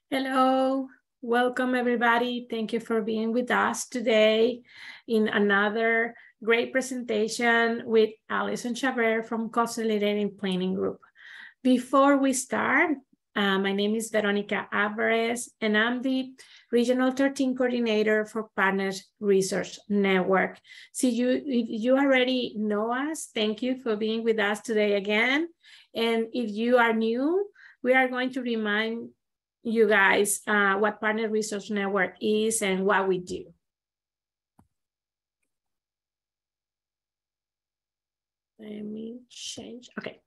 Hello, welcome everybody. Thank you for being with us today in another great presentation with Allison Schaberg from Consolidated Planning Group. Before we start, my name is Veronica Alvarez and I'm the Regional 13 Coordinator for Partners Research Network. So if you already know us, thank you for being with us today again. And if you are new, we are going to remind you guys what Partner Research Network is and what we do. Let me change, okay.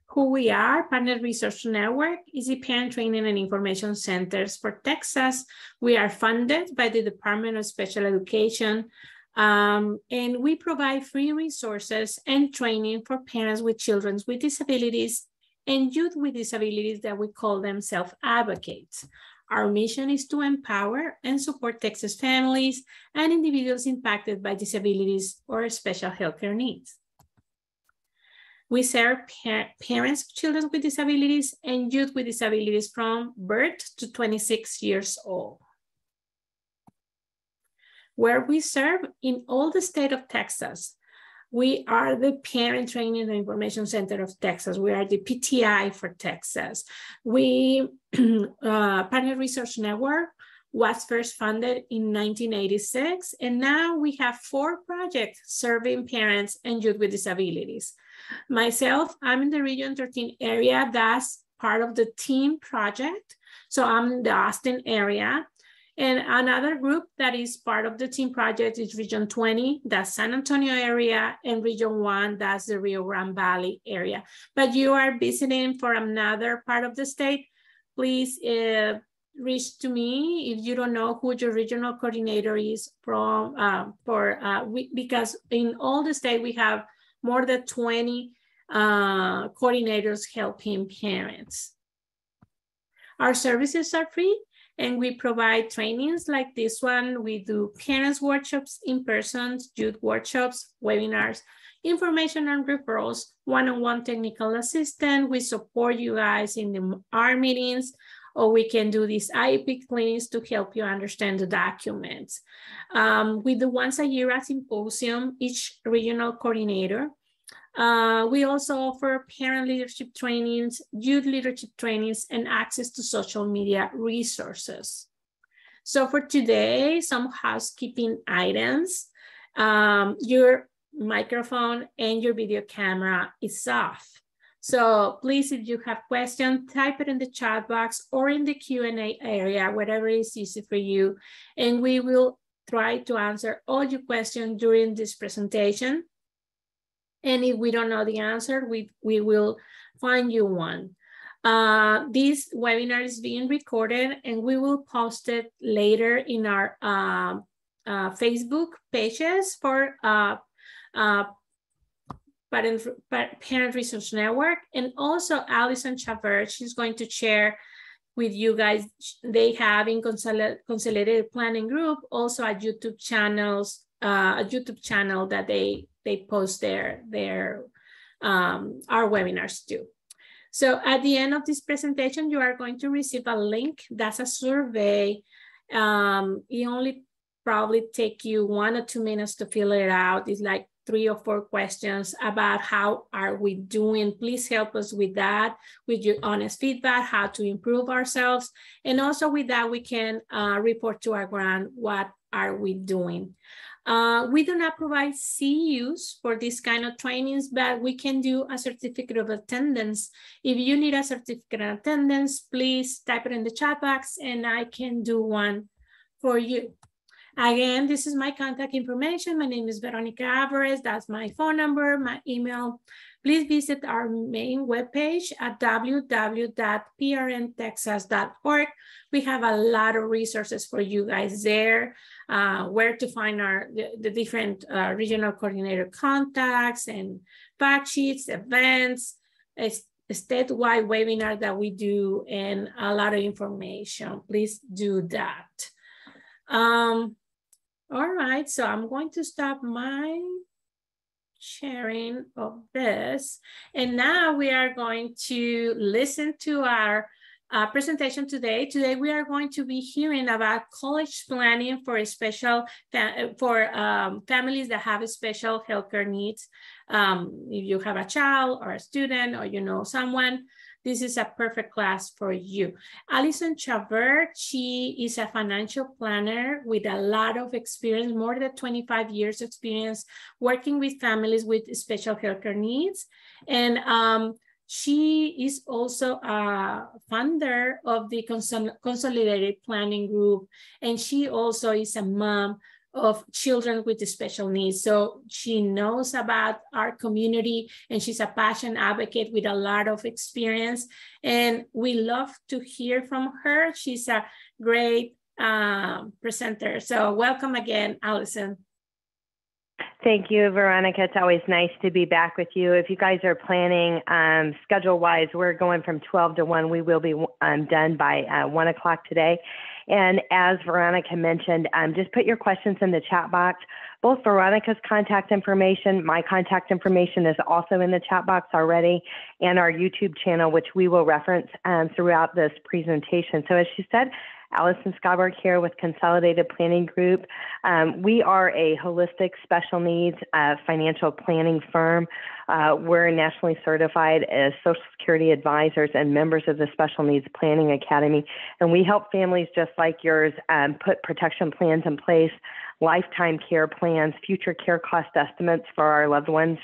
Who we are, Partner Research Network is the parent training and information centers for Texas. We are funded by the Department of Special Education, and we provide free resources and training for parents with children with disabilities and youth with disabilities that we call them self-advocates. Our mission is to empower and support Texas families and individuals impacted by disabilities or special healthcare needs. We serve parents of children with disabilities and youth with disabilities from birth to 26 years old. Where we serve in all the state of Texas. We are the Parent Training and Information Center of Texas. We are the PTI for Texas. We, Partner Research Network was first funded in 1986, and now we have 4 projects serving parents and youth with disabilities. Myself, I'm in the Region 13 area. That's part of the team project. So I'm in the Austin area. And another group that is part of the team project is Region 20, that's San Antonio area, and Region 1, that's the Rio Grande Valley area. But you are visiting for another part of the state, please reach to me if you don't know who your regional coordinator is from, because in all the state we have more than 20 coordinators helping parents. Our services are free. And we provide trainings like this one. We do parents workshops in person, youth workshops, webinars, information and referrals, one-on-one technical assistance. We support you guys in our meetings, or we can do these IEP clinics to help you understand the documents. We do once a year a symposium, each regional coordinator. We also offer parent leadership trainings, youth leadership trainings, and access to social media resources. So for today, some housekeeping items. Your microphone and your video camera is off. So please, if you have questions, type it in the chat box or in the Q&A area, whatever is easy for you. And we will try to answer all your questions during this presentation. And if we don't know the answer, we will find you one. This webinar is being recorded and we will post it later in our Facebook pages for Parent Research Network. And also Allison Schaberg, she's going to share with you guys, they have in Consolidated Planning Group also a YouTube channel that they post our webinars too. So at the end of this presentation, you are going to receive a link. That's a survey. It only probably take you 1 or 2 minutes to fill it out. It's like 3 or 4 questions about how are we doing. Please help us with that, with your honest feedback, how to improve ourselves. And also with that, we can report to our grant, what are we doing. We do not provide CUs for this kind of trainings, but we can do a certificate of attendance. If you need a certificate of attendance, please type it in the chat box and I can do one for you. Again, this is my contact information. My name is Veronica Alvarez. That's my phone number, my email. Please visit our main webpage at www.prntexas.org. We have a lot of resources for you guys there, where to find the different regional coordinator contacts and fact sheets, events, a statewide webinar that we do, and a lot of information. Please do that. All right, so I'm going to stop my sharing of this. And now we are going to listen to our presentation today. Today we are going to be hearing about college planning for families that have special healthcare needs. If you have a child or a student or you know someone, this is a perfect class for you. Allison Schaberg, she is a financial planner with a lot of experience, more than 25 years experience working with families with special healthcare needs. And she is also a founder of the Consolidated Planning Group. And she also is a mom of children with special needs. So she knows about our community and she's a passionate advocate with a lot of experience. And we love to hear from her. She's a great presenter. So welcome again, Allison. Thank you, Veronica. It's always nice to be back with you. If you guys are planning schedule-wise, we're going from 12 to 1. We will be done by 1 o'clock today. And as Veronica mentioned, just put your questions in the chat box. Both Veronica's contact information, my contact information is also in the chat box already, and our YouTube channel, which we will reference throughout this presentation. So as she said, Allison Schaberg here with Consolidated Planning Group. We are a holistic special needs financial planning firm. We're nationally certified as Social Security advisors and members of the Special Needs Planning Academy. And we help families just like yours put protection plans in place, lifetime care plans, future care cost estimates for our loved ones.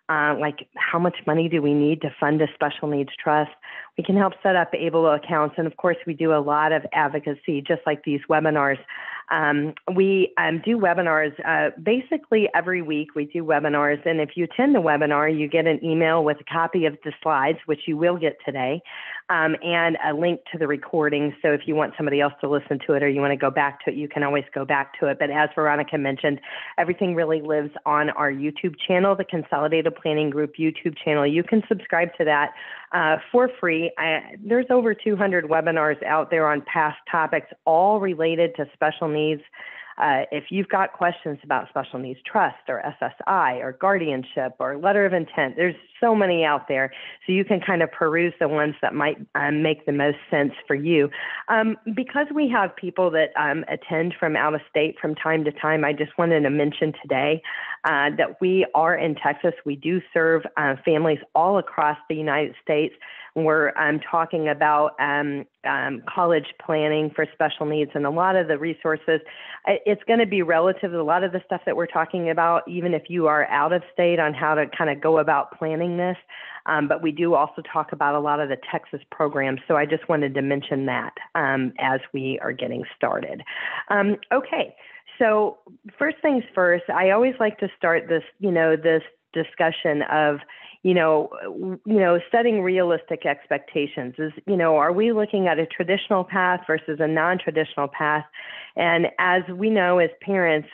Like how much money do we need to fund a special needs trust? We can help set up ABLE accounts. And of course, we do a lot of advocacy, just like these webinars. We do webinars basically every week. We do webinars. And if you attend the webinar, you get an email with a copy of the slides, which you will get today, and a link to the recording. So if you want somebody else to listen to it or you want to go back to it, you can always go back to it. But as Veronica mentioned, everything really lives on our YouTube channel, the Consolidated Planning Group YouTube channel. You can subscribe to that for free. There's over 200 webinars out there on past topics, all related to special needs. If you've got questions about special needs trust or SSI or guardianship or letter of intent, there's so many out there. So you can kind of peruse the ones that might make the most sense for you. Because we have people that attend from out of state from time to time, I just wanted to mention today that we are in Texas. We do serve families all across the United States. We're talking about college planning for special needs, and a lot of the resources, it's going to be relative to a lot of the stuff that we're talking about, even if you are out of state, on how to kind of go about planning this. But we do also talk about a lot of the Texas programs. So I just wanted to mention that as we are getting started. Okay, so first things first, I always like to start this, this discussion of, setting realistic expectations. Are we looking at a traditional path versus a non-traditional path? And as we know, as parents,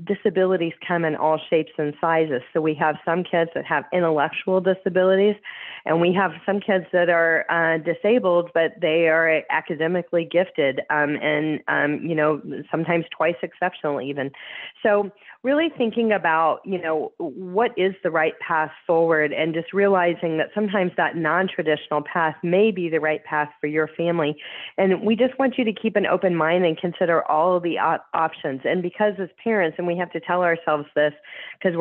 disabilities come in all shapes and sizes. So we have some kids that have intellectual disabilities, and we have some kids that are disabled, but they are academically gifted, and sometimes twice exceptional even. So really thinking about, what is the right path forward, and just realizing that sometimes that non-traditional path may be the right path for your family. And we just want you to keep an open mind and consider all of the options. And because as parents, and we have to tell ourselves this, because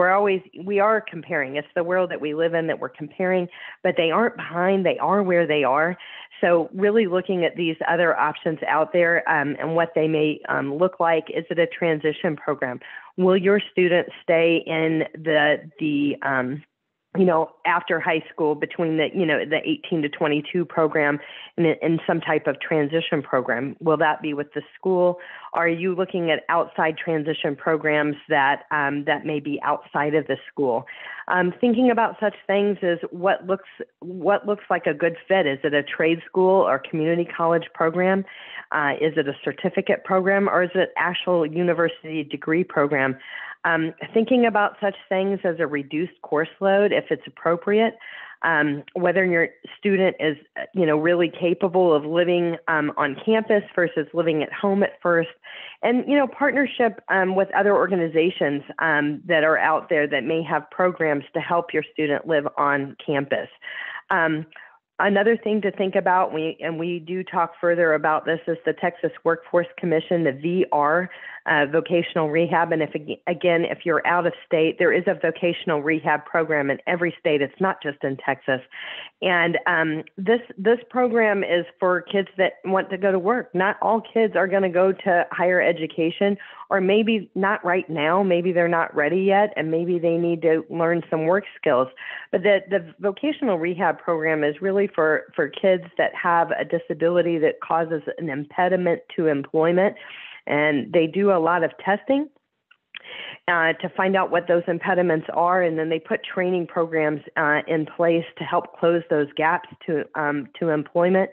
we are comparing. It's the world that we live in that we're comparing, but they aren't behind, they are where they are. So really looking at these other options out there and what they may look like. Is it a transition program? Will your student stay in the after high school between the 18 to 22 program in some type of transition program? Will that be with the school? Are you looking at outside transition programs that may be outside of the school? Thinking about such things as what looks like a good fit. Is it a trade school or community college program? Is it a certificate program, or is it actual university degree program? Thinking about such things as a reduced course load, if it's appropriate, whether your student is, really capable of living on campus versus living at home at first, and, partnership with other organizations that are out there that may have programs to help your student live on campus. Another thing to think about, we do talk further about this, is the Texas Workforce Commission, the VR, vocational rehab. And if you're out of state, there is a vocational rehab program in every state. It's not just in Texas. And this program is for kids that want to go to work. Not all kids are going to go to higher education, or maybe not right now. Maybe they're not ready yet, and maybe they need to learn some work skills. But the vocational rehab program is really for kids that have a disability that causes an impediment to employment. And they do a lot of testing to find out what those impediments are, and then they put training programs in place to help close those gaps to employment.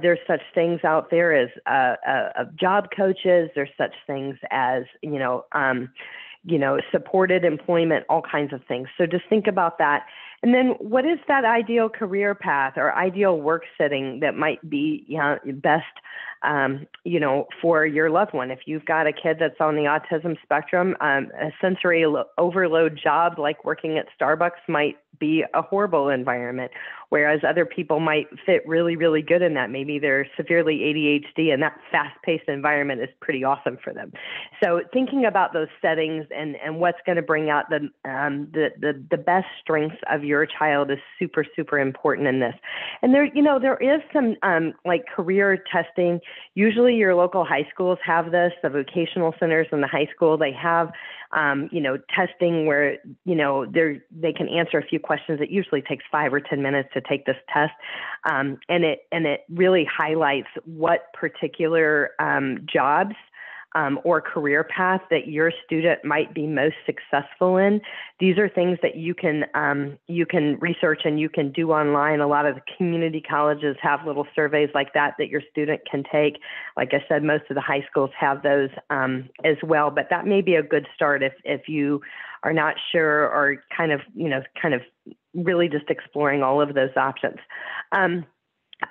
There's such things out there as job coaches. There's such things as supported employment, all kinds of things. So just think about that. And then what is that ideal career path or ideal work setting that might be best, for your loved one? If you've got a kid that's on the autism spectrum, a sensory overload job like working at Starbucks might be a horrible environment, whereas other people might fit really, really good in that. Maybe they're severely ADHD, and that fast-paced environment is pretty awesome for them. So thinking about those settings and what's going to bring out the best strengths of your child is super, super important in this. And there is some like career testing. Usually your local high schools have this. The vocational centers in the high school, they have testing where, they can answer a few questions. It usually takes 5 or 10 minutes to take this test. And it really highlights what particular jobs or career path that your student might be most successful in. These are things that you can research and you can do online. A lot of the community colleges have little surveys like that your student can take. Like I said, most of the high schools have those as well. But that may be a good start if you are not sure or kind of really just exploring all of those options.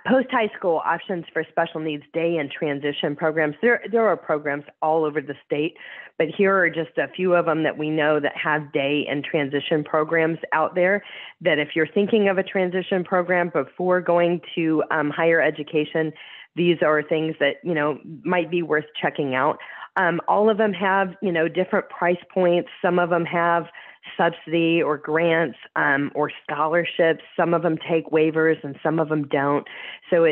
Post-high school options for special needs day and transition programs. There are programs all over the state, but here are just a few of them that we know that have day and transition programs out there, that if you're thinking of a transition program before going to higher education, these are things that, might be worth checking out. All of them have, different price points. Some of them have subsidy or grants or scholarships. Some of them take waivers and some of them don't. So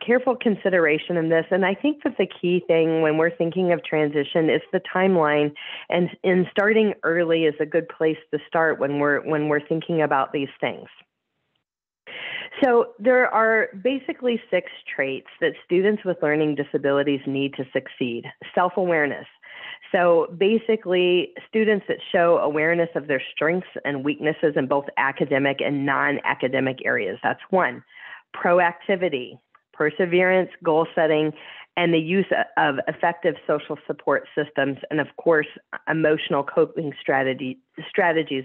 careful consideration in this. And I think that the key thing when we're thinking of transition is the timeline, and starting early is a good place to start when we're thinking about these things. So there are basically 6 traits that students with learning disabilities need to succeed. Self-awareness. So basically, students that show awareness of their strengths and weaknesses in both academic and non-academic areas. That's 1. Proactivity, perseverance, goal setting, and the use of effective social support systems. And of course, emotional coping strategies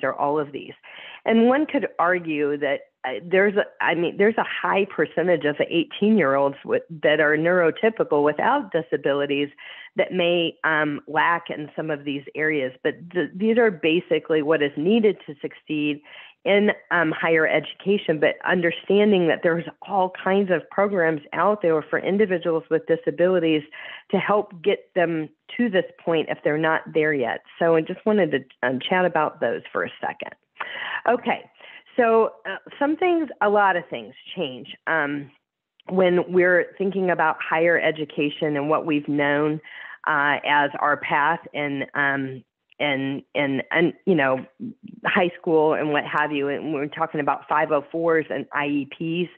are all of these. And one could argue that there's a high percentage of 18-year-olds that are neurotypical without disabilities that may lack in some of these areas. But these are basically what is needed to succeed in higher education, but understanding that there's all kinds of programs out there for individuals with disabilities to help get them to this point if they're not there yet. So I just wanted to chat about those for a second. Okay. So a lot of things change when we're thinking about higher education and what we've known as our path in high school and what have you. And we're talking about 504s and IEPs.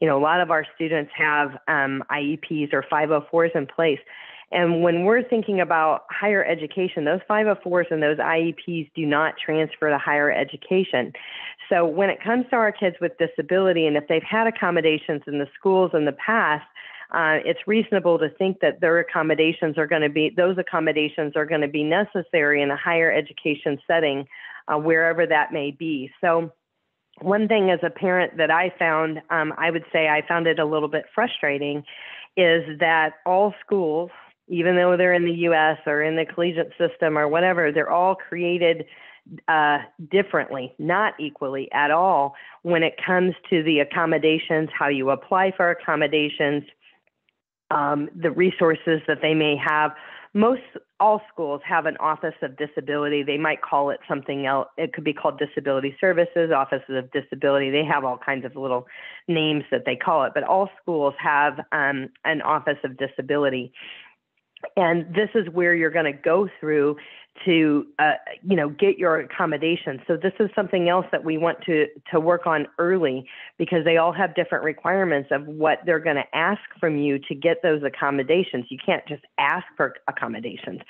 A lot of our students have IEPs or 504s in place. And when we're thinking about higher education, those 504s and those IEPs do not transfer to higher education. So when it comes to our kids with disability, and if they've had accommodations in the schools in the past, it's reasonable to think that those accommodations are going to be necessary in a higher education setting, wherever that may be. So one thing as a parent that I found, I would say I found it a little bit frustrating, is that all schools, even though they're in the U.S. or in the collegiate system or whatever, they're all created differently, not equally at all, when it comes to the accommodations, how you apply for accommodations, the resources that they may have. All schools have an Office of Disability. They might call it something else. It could be called Disability Services, Offices of Disability. They have all kinds of little names that they call it, but all schools have an Office of Disability. And this is where you're going to go through to, get your accommodations. So this is something else that we want to work on early, because they all have different requirements of what they're going to ask from you to get those accommodations. You can't just ask for accommodations.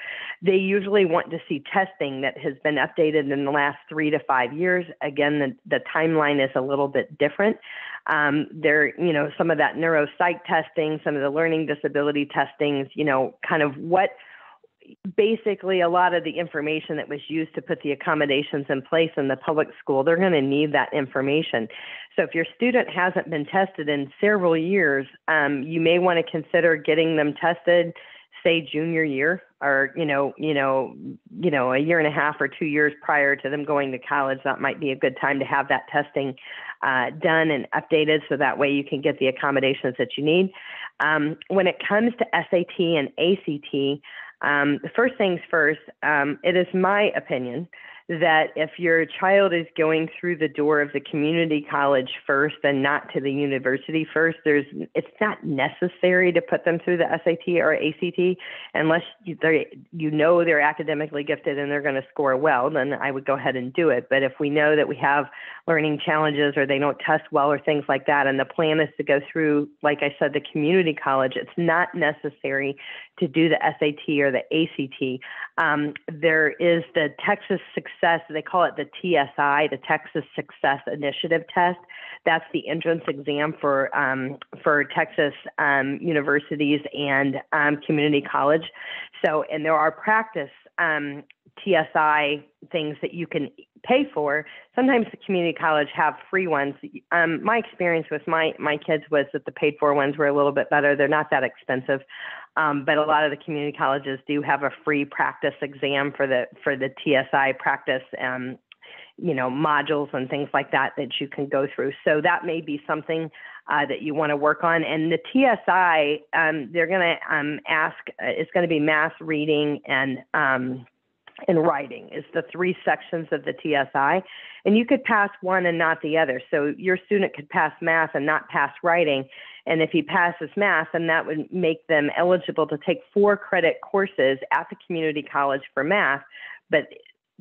They usually want to see testing that has been updated in the last 3 to 5 years. Again, the timeline is a little bit different. Some of that neuropsych testing, some of the learning disability testings, kind of what basically a lot of the information that was used to put the accommodations in place in the public school, they're going to need that information. So if your student hasn't been tested in several years, you may want to consider getting them tested, say junior year, or a year and a half or 2 years prior to them going to college. That might be a good time to have that testing done and updated, so that way you can get the accommodations that you need. When it comes to SAT and ACT, the first things first, it is my opinion that if your child is going through the door of the community college first and not to the university first, it's not necessary to put them through the SAT or ACT unless they're academically gifted and they're going to score well. Then I would go ahead and do it. But if we know that we have learning challenges or they don't test well or things like that, and the plan is to go through, like I said, the community college, it's not necessary to do the SAT or the ACT. There is the Texas Success, they call it the TSI, the Texas Success Initiative Test. That's the entrance exam for Texas universities and community college. So, and there are practice TSI things that you can pay for. Sometimes the community college have free ones. My experience with my kids was that the paid for ones were a little bit better. They're not that expensive, but a lot of the community colleges do have a free practice exam for the TSI practice, modules and things like that you can go through. So that may be something that you want to work on. And the TSI, they're going to ask, it's going to be math, reading, and writing is the 3 sections of the TSI. And you could pass one and not the other. So your student could pass math and not pass writing. And if he passes math, then that would make them eligible to take 4 credit courses at the community college for math. But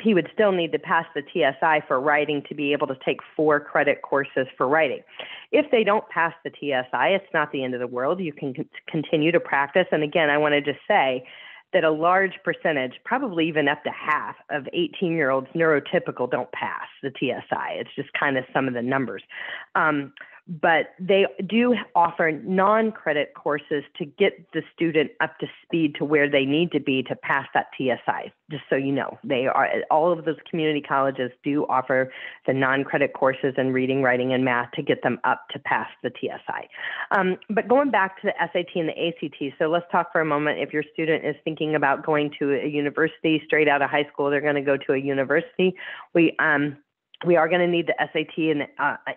he would still need to pass the TSI for writing to be able to take 4 credit courses for writing. If they don't pass the TSI, it's not the end of the world. You can continue to practice. And again, I want to just say that a large percentage, probably even up to half of 18-year-olds neurotypical don't pass the TSI. It's just kind of some of the numbers. But they do offer non-credit courses to get the student up to speed to where they need to be to pass that TSI, just so you know. All of those community colleges do offer the non-credit courses in reading, writing, and math to get them up to pass the TSI. But going back to the SAT and the ACT, so let's talk for a moment. If your student is thinking about going to a university straight out of high school, they're going to go to a university. We are going to need the SAT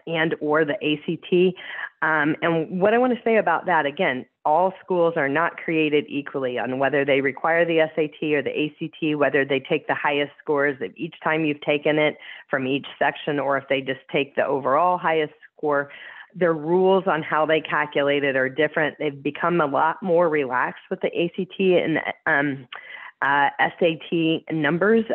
and or the ACT. And what I want to say about that, again, all schools are not created equally on whether they require the SAT or the ACT, whether they take the highest scores of each time you've taken it from each section, or if they just take the overall highest score. Their rules on how they calculate it are different. They've become a lot more relaxed with the ACT and SAT numbers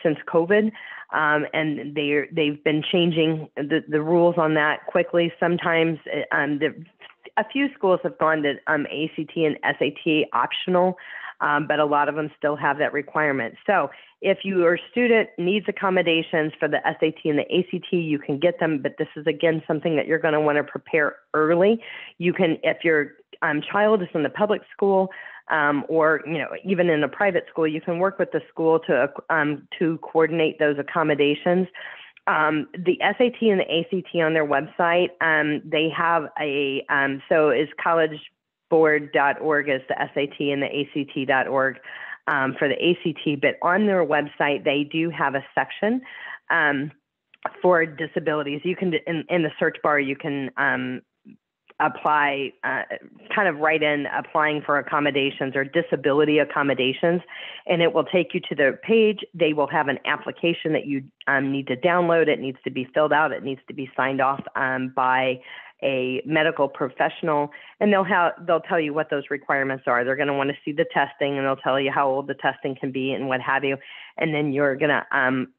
since COVID. And they've been changing the rules on that quickly. Sometimes a few schools have gone to ACT and SAT optional, but a lot of them still have that requirement. So if your student needs accommodations for the SAT and the ACT, you can get them, but this is, again, something that you're going to want to prepare early. You can, if your child is in the public school, or even in a private school, you can work with the school to coordinate those accommodations. The SAT and the ACT on their website, they have so is collegeboard.org is the SAT and the ACT.org. for the ACT, but on their website, they do have a section for disabilities. You can, in the search bar, you can apply, kind of write in applying for accommodations or disability accommodations, and it will take you to their page. They will have an application that you need to download. It needs to be filled out. It needs to be signed off by a medical professional, and they'll tell you what those requirements are. They're going to want to see the testing, and they'll tell you how old the testing can be and what have you. And then you're going to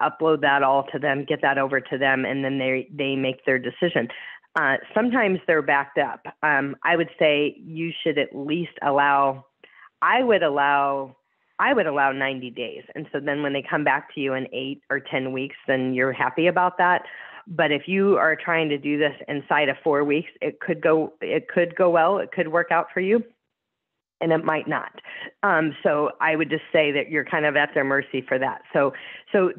upload that all to them, get that over to them, and then they make their decision. Sometimes they're backed up. I would say you should at least allow, I would allow 90 days. And so then when they come back to you in 8 or 10 weeks, then you're happy about that. But if you are trying to do this inside of 4 weeks, it could go well, it could work out for you, and it might not. So I would just say that you're kind of at their mercy for that. So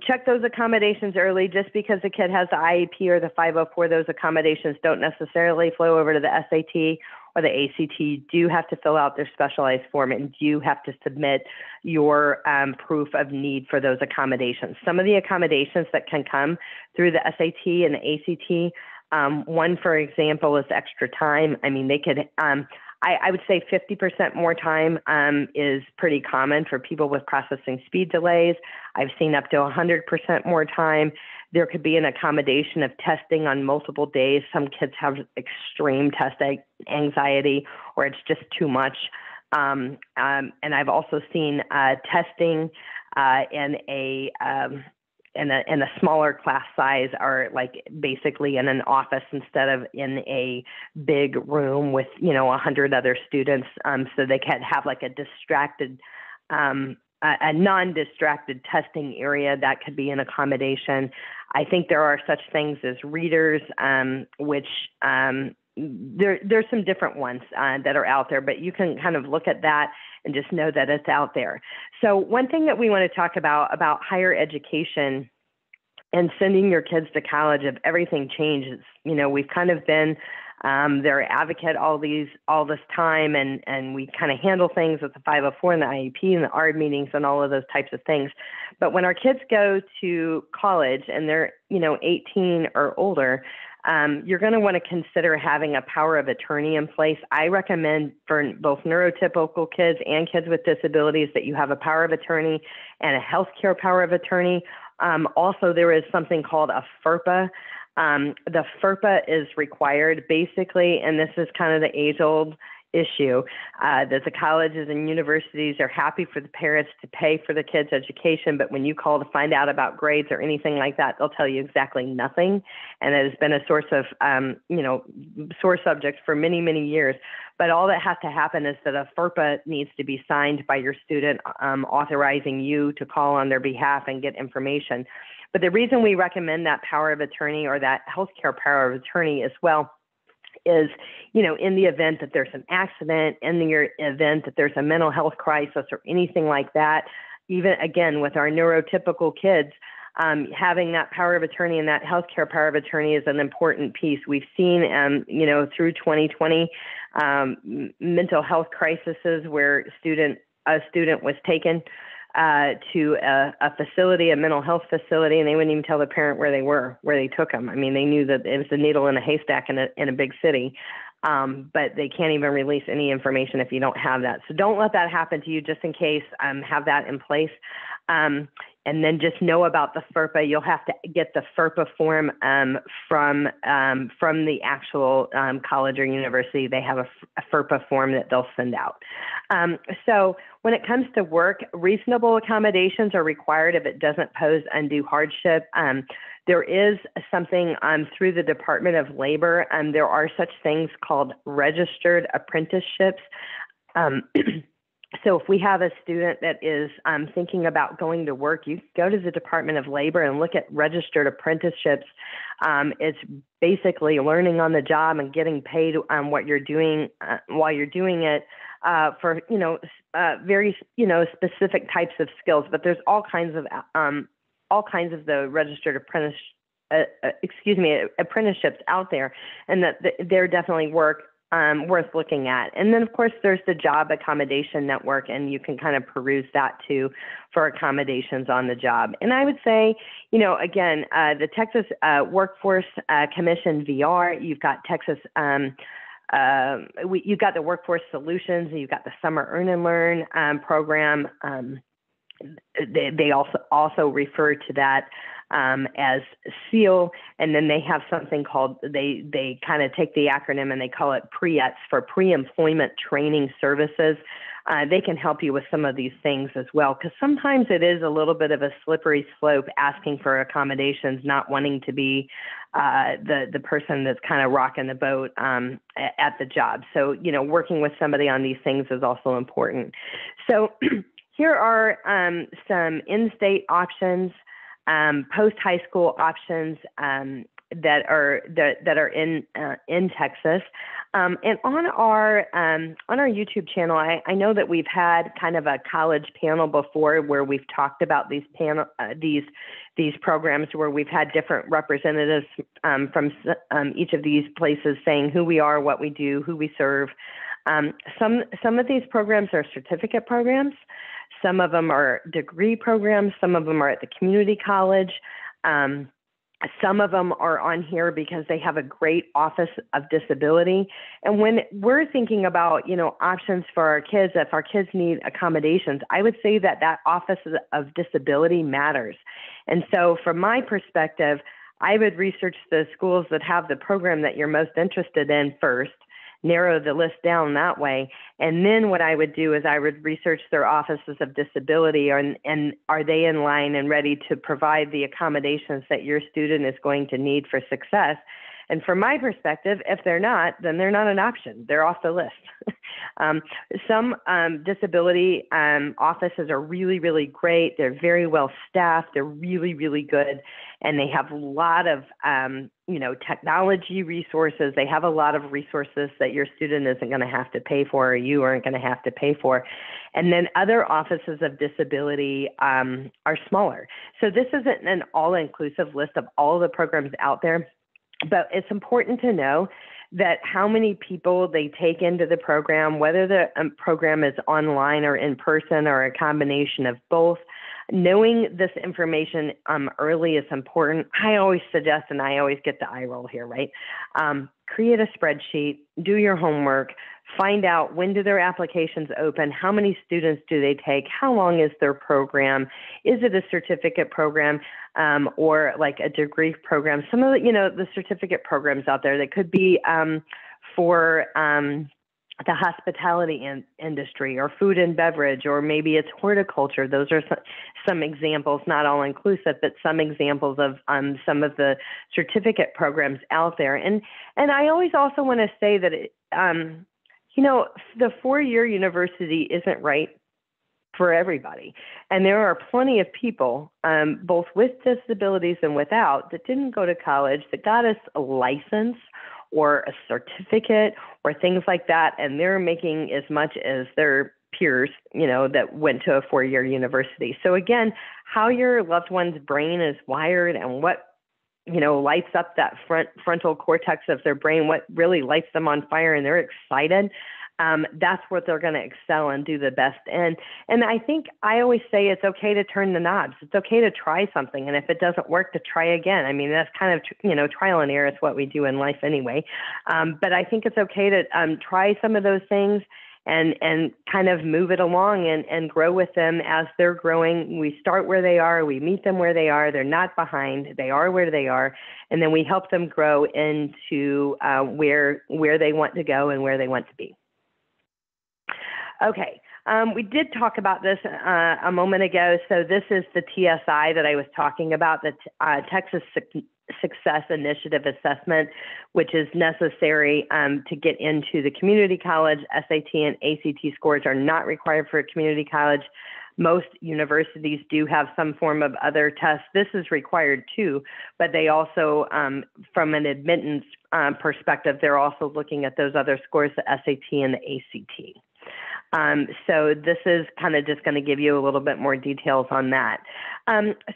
check those accommodations early. Just because a kid has the IEP or the 504, those accommodations don't necessarily flow over to the SAT or the ACT. You do have to fill out their specialized form, and you have to submit your proof of need for those accommodations. Some of the accommodations that can come through the SAT and the ACT, one, for example, is extra time. I mean, they could, I would say 50% more time is pretty common for people with processing speed delays. I've seen up to 100% more time. There could be an accommodation of testing on multiple days. Some kids have extreme test anxiety, or it's just too much. And I've also seen testing in a smaller class size, or like basically in an office instead of in a big room with 100 other students, so they can have like a non-distracted testing area. That could be an accommodation. I think there are such things as readers, which there's some different ones that are out there, but you can kind of look at that and just know that it's out there. So one thing that we want to talk about higher education and sending your kids to college, if everything changes. We've kind of been their advocate all this time, and we kind of handle things with the 504 and the IEP and the ARD meetings and all of those types of things. But when our kids go to college and they're 18 or older, you're going to want to consider having a power of attorney in place. I recommend for both neurotypical kids and kids with disabilities that you have a power of attorney and a healthcare power of attorney. Also, there is something called a FERPA. The FERPA is required basically, and this is kind of the age-old issue, that the colleges and universities are happy for the parents to pay for the kids' education, but when you call to find out about grades or anything like that, they'll tell you exactly nothing. And it has been a source of, sore subject for many, many years. But all that has to happen is that a FERPA needs to be signed by your student, authorizing you to call on their behalf and get information. But the reason we recommend that power of attorney or that healthcare power of attorney as well is, in the event that there's an accident, in the event that there's a mental health crisis or anything like that, even again with our neurotypical kids, having that power of attorney and that healthcare power of attorney is an important piece. We've seen, through 2020, mental health crises where a student was taken to a facility, a mental health facility, and they wouldn't even tell the parent where they took them. I mean, they knew that it was a needle in a haystack in a big city, but they can't even release any information if you don't have that. So don't let that happen to you, just in case. Have that in place. And then just know about the FERPA. You'll have to get the FERPA form from the actual college or university. They have a FERPA form that they'll send out. So when it comes to work, reasonable accommodations are required if it doesn't pose undue hardship. There is something through the Department of Labor. There are such things called registered apprenticeships. So if we have a student that is thinking about going to work, you go to the Department of Labor and look at registered apprenticeships. It's basically learning on the job and getting paid what you're doing while you're doing it for very specific types of skills. But there's all kinds of the registered apprenticeships out there, and that there definitely work. worth looking at. And then, of course, there's the Job Accommodation Network, and you can kind of peruse that too for accommodations on the job. And I would say, you know, again, the Texas Workforce Commission VR, you've got Texas, you've got the Workforce Solutions, and you've got the Summer Earn and Learn program. They also refer to that as SEAL, and then they have something called, they kind of take the acronym and they call it PREETS, for Pre-Employment Training Services. They can help you with some of these things as well, because sometimes it is a little bit of a slippery slope asking for accommodations, not wanting to be the person that's kind of rocking the boat at the job. So, you know, working with somebody on these things is also important. So here are some in-state options, post-high school options that are in Texas. And on our YouTube channel, I know that we've had kind of a college panel before where we've talked about these programs, where we've had different representatives from each of these places saying who we are, what we do, who we serve. Some of these programs are certificate programs. Some of them are degree programs. Some of them are at the community college. Some of them are on here because they have a great Office of Disability. And when we're thinking about, you know, options for our kids, if our kids need accommodations, I would say that that Office of Disability matters. And so from my perspective, I would research the schools that have the program that you're most interested in first, narrow the list down that way. And then what I would do is I would research their Offices of Disability, and are they in line and ready to provide the accommodations that your student is going to need for success. And from my perspective, if they're not, then they're not an option. They're off the list. Some disability offices are really, really great. They're very well staffed. They're really, really good. And they have a lot of, you know, technology resources. They have a lot of resources that your student isn't going to have to pay for, or you aren't going to have to pay for. And then other Offices of Disability are smaller. So this isn't an all-inclusive list of all the programs out there. But it's important to know that how many people they take into the program, whether the program is online or in person or a combination of both. Knowing this information early is important. I always suggest, and I always get the eye roll here, right? Create a spreadsheet, do your homework, find out when do their applications open, how many students do they take, how long is their program, is it a certificate program or like a degree program? Some of the, you know, the certificate programs out there that could be for the hospitality industry or food and beverage, or maybe it's horticulture. Those are some examples, not all inclusive, but some examples of some of the certificate programs out there. And I always also want to say that, you know, the four-year university isn't right for everybody. And there are plenty of people, both with disabilities and without, that didn't go to college, that got us a license or a certificate or things like that, and they're making as much as their peers, you know, that went to a four-year university. So again, how your loved one's brain is wired and what, you know, lights up that frontal cortex of their brain, what really lights them on fire and they're excited, that's what they're going to excel and do the best in. And I think I always say it's okay to turn the knobs. It's okay to try something. And if it doesn't work, to try again. I mean, that's kind of, you know, trial and error is what we do in life anyway. But I think it's okay to try some of those things and kind of move it along and grow with them as they're growing. We start where they are. We meet them where they are. They're not behind. They are where they are. And then we help them grow into where they want to go and where they want to be. Okay, we did talk about this a moment ago. So this is the TSI that I was talking about, the Texas Success Initiative Assessment, which is necessary to get into the community college. SAT and ACT scores are not required for a community college. Most universities do have some form of other tests. This is required too, but they also, from an admittance perspective, they're also looking at those other scores, the SAT and the ACT. So this is kind of just going to give you a little bit more details on that.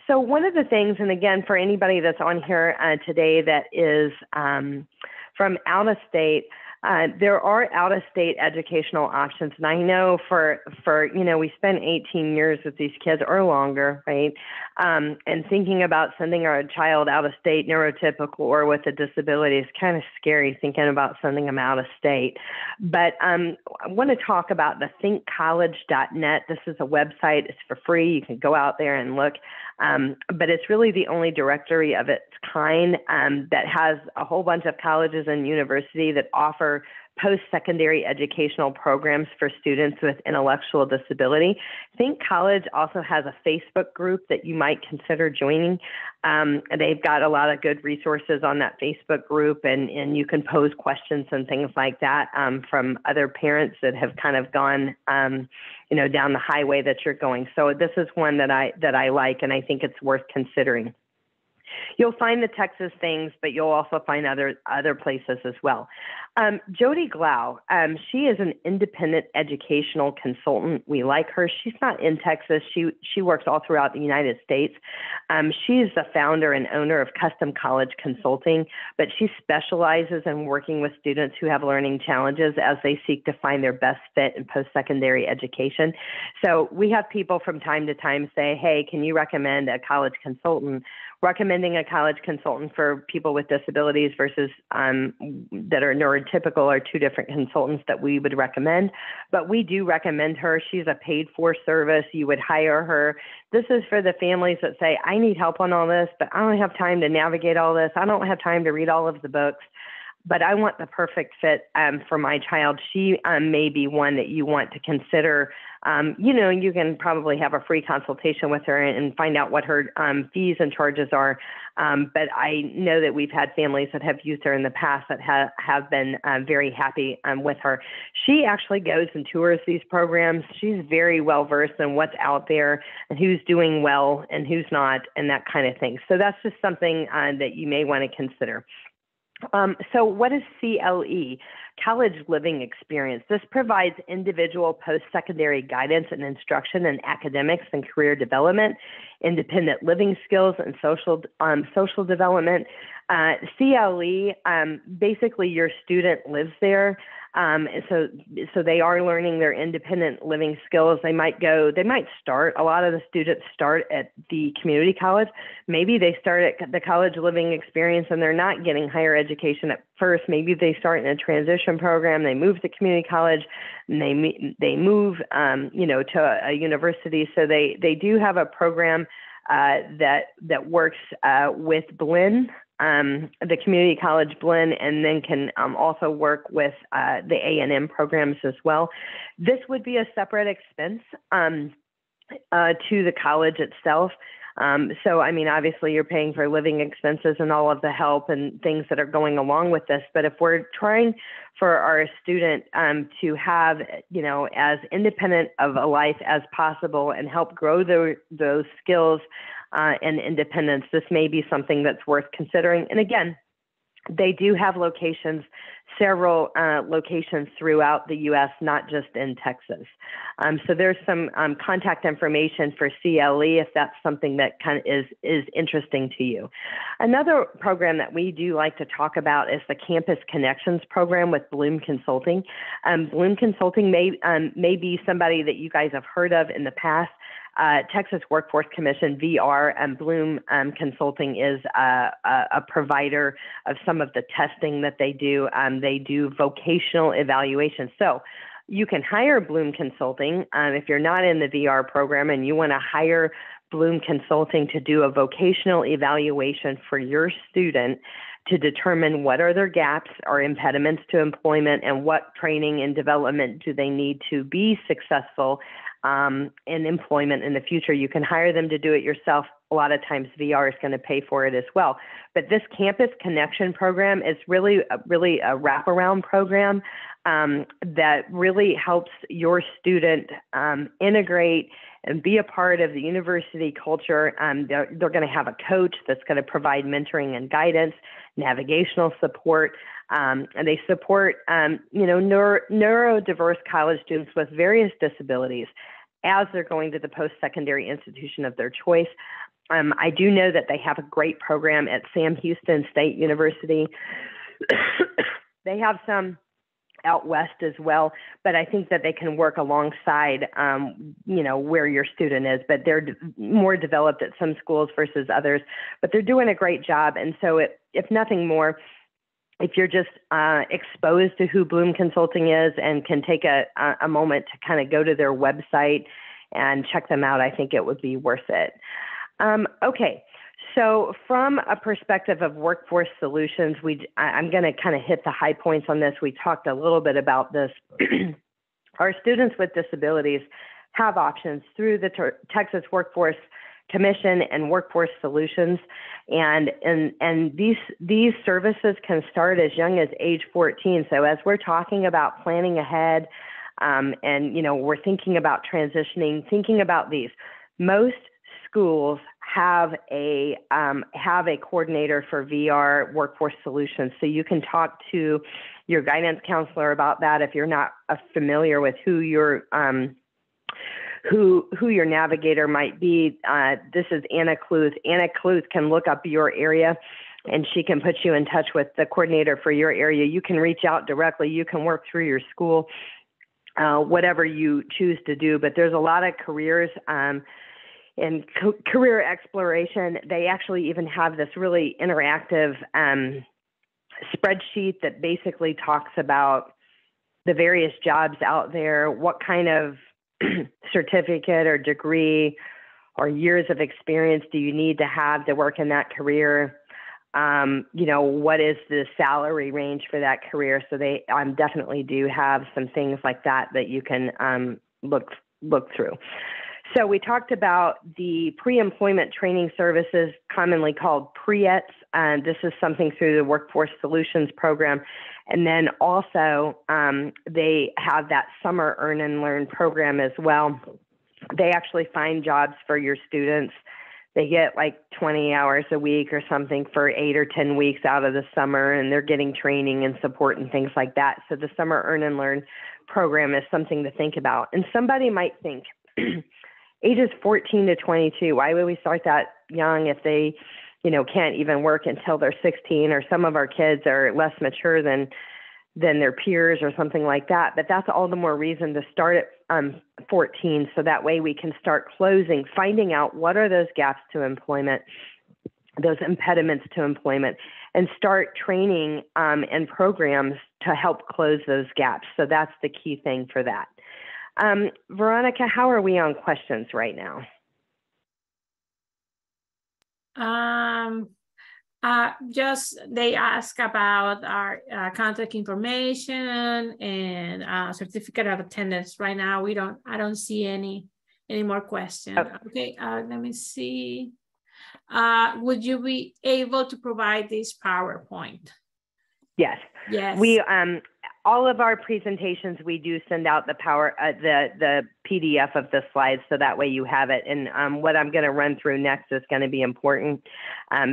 So one of the things, and again, for anybody that's on here today that is from out of state, There are out-of-state educational options, and I know for we spent 18 years with these kids or longer, right? And thinking about sending our child out of state, neurotypical or with a disability, is kind of scary thinking about sending them out of state. But I want to talk about the thinkcollege.net. This is a website. It's for free. You can go out there and look. But it's really the only directory of its kind that has a whole bunch of colleges and universities that offer post-secondary educational programs for students with intellectual disability. Think College also has a Facebook group that you might consider joining. They've got a lot of good resources on that Facebook group, and you can pose questions and things like that from other parents that have kind of gone down the highway that you're going. So this is one that I like, and I think it's worth considering. You'll find the Texas things, but you'll also find other places as well. Jody Glau, she is an independent educational consultant. We like her. She's not in Texas. She works all throughout the United States. She's the founder and owner of Custom College Consulting, but she specializes in working with students who have learning challenges as they seek to find their best fit in post-secondary education. So we have people from time to time say, hey, can you recommend a college consultant? Recommending a college consultant for people with disabilities versus that are neurotypical are two different consultants that we would recommend. But we do recommend her. She's a paid for service. You would hire her. This is for the families that say, I need help on all this, but I don't have time to navigate all this. I don't have time to read all of the books, but I want the perfect fit for my child. She may be one that you want to consider. You can probably have a free consultation with her and find out what her fees and charges are. But I know that we've had families that have used her in the past that have been very happy with her. She actually goes and tours these programs. She's very well versed in what's out there and who's doing well and who's not and that kind of thing. So that's just something that you may want to consider. So what is CLE? College Living Experience. This provides individual post-secondary guidance and instruction in academics and career development, independent living skills, and social development. CLE, basically your student lives there. So they are learning their independent living skills. They might start, a lot of the students start at the community college. Maybe they start at the College Living Experience and they're not getting higher education at first. Maybe they start in a transition program. They move to community college and they move, to a university. So they do have a program that works with Blinn, the community college blend, and then can also work with the A&M programs as well. This would be a separate expense to the college itself. So, I mean, obviously you're paying for living expenses and all of the help and things that are going along with this. But if we're trying for our student to have, as independent of a life as possible and help grow those skills and independence, this may be something that's worth considering. And again, they do have several locations throughout the U.S., not just in Texas. So there's some contact information for CLE if that's something that kind of is interesting to you. Another program that we do like to talk about is the Campus Connections program with Bloom Consulting. Bloom Consulting may be somebody that you guys have heard of in the past. Texas Workforce Commission, VR, and Bloom Consulting is a provider of some of the testing that they do. They do vocational evaluation. So you can hire Bloom Consulting if you're not in the VR program and you want to hire Bloom Consulting to do a vocational evaluation for your student to determine what are their gaps or impediments to employment and what training and development do they need to be successful in employment in the future. You can hire them to do it yourself. A lot of times VR is going to pay for it as well. But this Campus Connection program is really a wraparound program that really helps your student integrate and be a part of the university culture. They're going to have a coach that's going to provide mentoring and guidance, navigational support. And they support, neurodiverse college students with various disabilities as they're going to the post-secondary institution of their choice. I do know that they have a great program at Sam Houston State University. They have some out west as well, but I think that they can work alongside, where your student is, but they're more developed at some schools versus others, but they're doing a great job. And so if nothing more, if you're just exposed to who Bloom Consulting is and can take a moment to kind of go to their website and check them out, I think it would be worth it. Okay. So from a perspective of workforce solutions, I'm going to kind of hit the high points on this. We talked a little bit about this. Our students with disabilities have options through the Texas Workforce Commission and Workforce Solutions. And these services can start as young as age 14. So as we're talking about planning ahead, and we're thinking about transitioning, thinking about these, most schools have a coordinator for VR workforce solutions. So you can talk to your guidance counselor about that if you're not familiar with who your navigator might be. This is Anna Cluth. Anna Cluth can look up your area and she can put you in touch with the coordinator for your area. You can reach out directly. You can work through your school, whatever you choose to do. But there's a lot of careers in career exploration. They actually even have this really interactive spreadsheet that basically talks about the various jobs out there, what kind of certificate or degree or years of experience do you need to have to work in that career? What is the salary range for that career? So they definitely do have some things like that you can look through. So we talked about the pre-employment training services, commonly called PREETs. This is something through the Workforce Solutions program. And then also they have that summer earn and learn program as well. They actually find jobs for your students. They get like 20 hours a week or something for 8 or 10 weeks out of the summer, and they're getting training and support and things like that. So the summer earn and learn program is something to think about. And somebody might think, ages 14 to 22, why would we start that young if they, can't even work until they're 16, or some of our kids are less mature than their peers or something like that. But that's all the more reason to start at 14. So that way we can start finding out what are those gaps to employment, those impediments to employment, and start training and programs to help close those gaps. So that's the key thing for that. Veronica, how are we on questions right now? Just they ask about our contact information and certificate of attendance. Right now, I don't see any more questions. Okay, let me see. Would you be able to provide this PowerPoint? Yes. Yes. We all of our presentations, we do send out the PDF of the slides, so that way you have it. And what I'm going to run through next is going to be important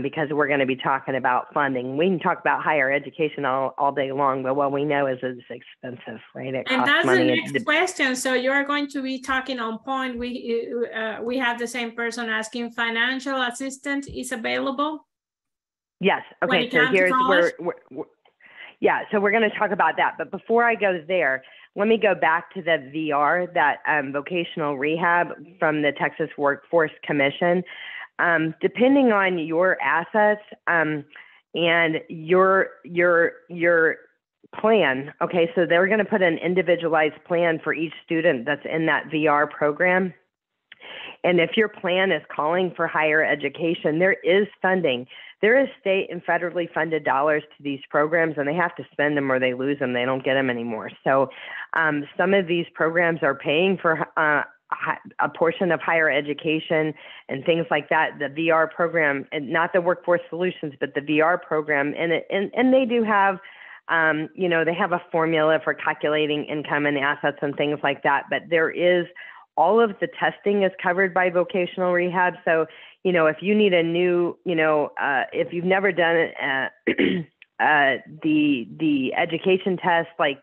because we're going to be talking about funding. We can talk about higher education all day long, but what we know is it's expensive, right? It and costs that's money. the next question. So you are going to be talking on point. We have the same person asking, financial assistance is available? Yes. Okay. So here's where yeah, so we're going to talk about that. But before I go there, let me go back to the VR, that vocational rehab from the Texas Workforce Commission. Depending on your assets and your plan, okay, so they're going to put an individualized plan for each student that's in that VR program. And if your plan is calling for higher education, there is funding. There is state and federally funded dollars to these programs, and they have to spend them or they lose them. They don't get them anymore. So some of these programs are paying for a portion of higher education and things like that. The VR program, and not the Workforce Solutions, but the VR program, and they do have, they have a formula for calculating income and assets and things like that. But there is, all of the testing is covered by vocational rehab. So, if you need a new, if you've never done the education test, like,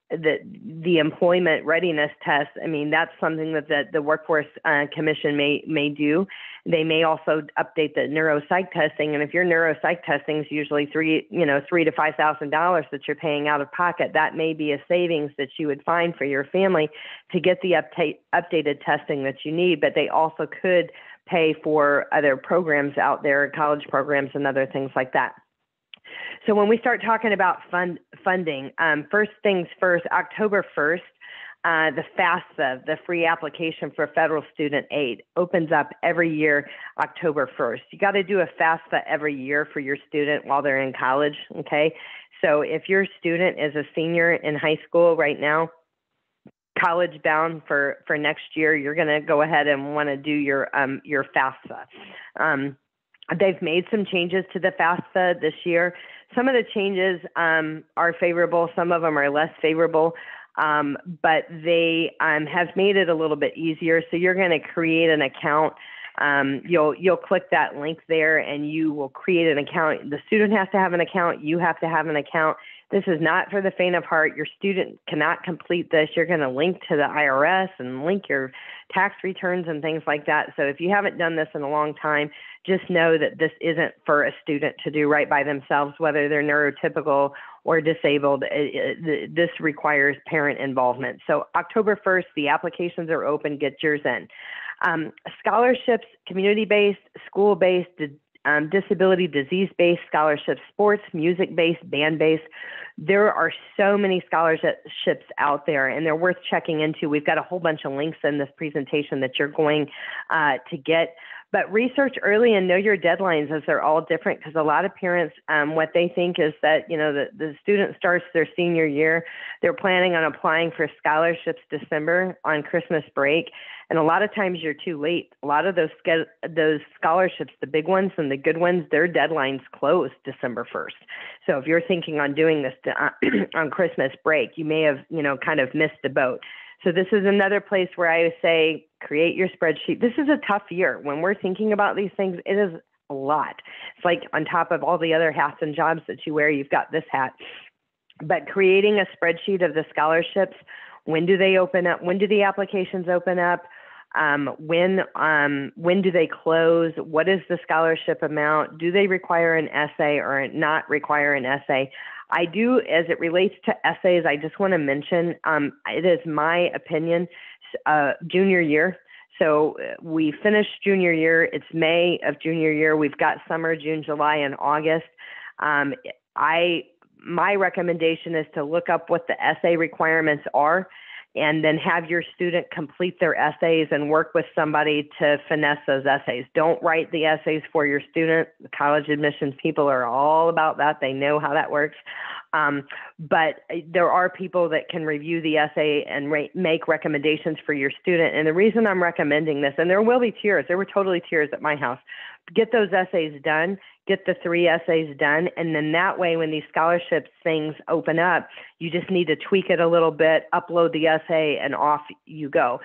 the employment readiness test, I mean, that's something that the Workforce Commission may do. They may also update the neuropsych testing. And if your neuropsych testing is usually $3,000 to $5,000 that you're paying out of pocket, that may be a savings that you would find for your family to get the updated testing that you need. But they also could pay for other programs out there, college programs and other things like that. So when we start talking about funding, first things first, October 1st, the FAFSA, the free application for federal student aid, opens up every year, October 1st. You got to do a FAFSA every year for your student while they're in college, okay? So if your student is a senior in high school right now, college bound for next year, you're going to go ahead and want to do your FAFSA. They've made some changes to the FAFSA this year. Some of the changes are favorable. Some of them are less favorable, but they have made it a little bit easier. So you're going to create an account. You'll click that link there and you will create an account. The student has to have an account. You have to have an account. This is not for the faint of heart. Your student cannot complete this. You're going to link to the IRS and link your tax returns and things like that. So if you haven't done this in a long time, just know that this isn't for a student to do right by themselves, whether they're neurotypical or disabled. This requires parent involvement. So October 1st, the applications are open. Get yours in. Scholarships, community-based, school-based, disability, disease-based scholarships, sports, music-based, band-based. There are so many scholarships out there, and they're worth checking into. We've got a whole bunch of links in this presentation that you're going to get. But research early and know your deadlines, as they're all different, because a lot of parents, what they think is that, the student starts their senior year, they're planning on applying for scholarships December on Christmas break. And a lot of times you're too late. A lot of those scholarships, the big ones and the good ones, their deadlines close December 1st. So if you're thinking on doing this on Christmas break, you may have, kind of missed the boat. So this is another place where I say, create your spreadsheet. This is a tough year. When we're thinking about these things, it is a lot. It's like on top of all the other hats and jobs that you wear, you've got this hat. But creating a spreadsheet of the scholarships, when do they open up? When do the applications open up? When do they close? What is the scholarship amount? Do they require an essay or not require an essay? I do, as it relates to essays, I just want to mention, it is my opinion, junior year. So we finished junior year. It's May of junior year. We've got summer, June, July, and August. My recommendation is to look up what the essay requirements are and then have your student complete their essays and work with somebody to finesse those essays. Don't write the essays for your student. The college admissions people are all about that. They know how that works. But there are people that can review the essay and make recommendations for your student. And the reason I'm recommending this, and there will be tiers, there were totally tiers at my house, get those essays done, get the 3 essays done. And then that way, when these scholarships things open up, you just need to tweak it a little bit, upload the essay, and off you go.